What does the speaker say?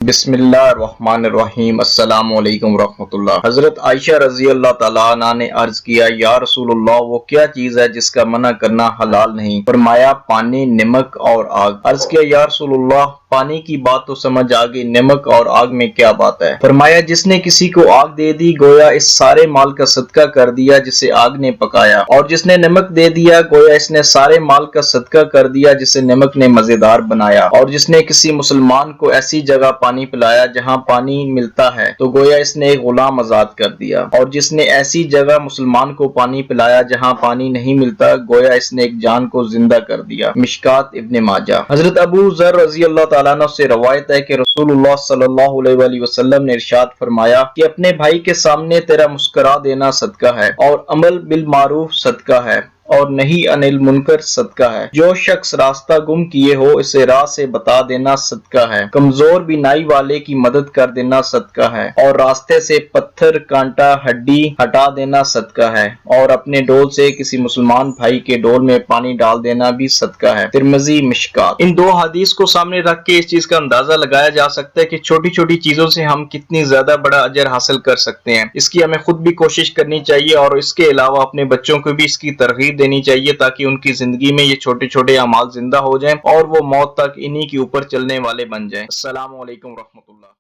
बिस्मिल्लाहिर्रहमानिर्रहीम। अस्सलामु अलैकुम रहमतुल्लाह। हजरत आयशा रजी अल्लाह तआला अन्हा ने अर्ज किया, या रसूलुल्लाह, वो क्या चीज है जिसका मना करना हलाल नहीं? फरमाया, पानी, नमक और आग। अर्ज किया, या रसूलुल्लाह, पानी की बात तो समझ आ गई, नमक और आग में क्या बात है? फरमाया, जिसने किसी को आग दे दी गोया इस सारे माल का सदका कर दिया जिसे आग ने पकाया, और जिसने नमक दे दिया गोया इसने सारे माल का सदका कर दिया जिसे नमक ने मजेदार बनाया, और जिसने किसी मुसलमान को ऐसी जगह पानी पिलाया जहाँ पानी मिलता है तो गोया इसने एक गुलाम आजाद कर दिया, और जिसने ऐसी जगह मुसलमान को पानी पिलाया जहाँ पानी नहीं मिलता गोया इसने एक जान को जिंदा कर दिया। मिशकात इब्ने माजा। हजरत अबू जर रजी अल्लाह तआला अन्हु से रवायत है कि रसूलुल्लाह सल्लल्लाहु अलैहि वसल्लम ने इरशाद फरमाया कि अपने भाई के सामने तेरा मुस्कुरा देना सदका है, और अमल बिल मारूफ सदका है, और नहीं अनिल मुनकर सदका है। जो शख्स रास्ता गुम किए हो इसे राह से बता देना सदका है। कमजोर बीनाई वाले की मदद कर देना सदका है, और रास्ते से पत्थर, कांटा, हड्डी हटा देना सदका है, और अपने डोल से किसी मुसलमान भाई के डोल में पानी डाल देना भी सदका है। तिरमिज़ी, मिशकात। इन दो हदीस को सामने रख के इस चीज का अंदाजा लगाया जा सकता है कि छोटी छोटी चीजों से हम कितनी ज्यादा बड़ा अजर हासिल कर सकते हैं। इसकी हमें खुद भी कोशिश करनी चाहिए, और इसके अलावा अपने बच्चों को भी इसकी तरगीब देनी चाहिए ताकि उनकी जिंदगी में ये छोटे छोटे अमाल जिंदा हो जाएं और वो मौत तक इन्हीं के ऊपर चलने वाले बन जाएं। अस्सलामु अलैकुम रहमतुल्लाह।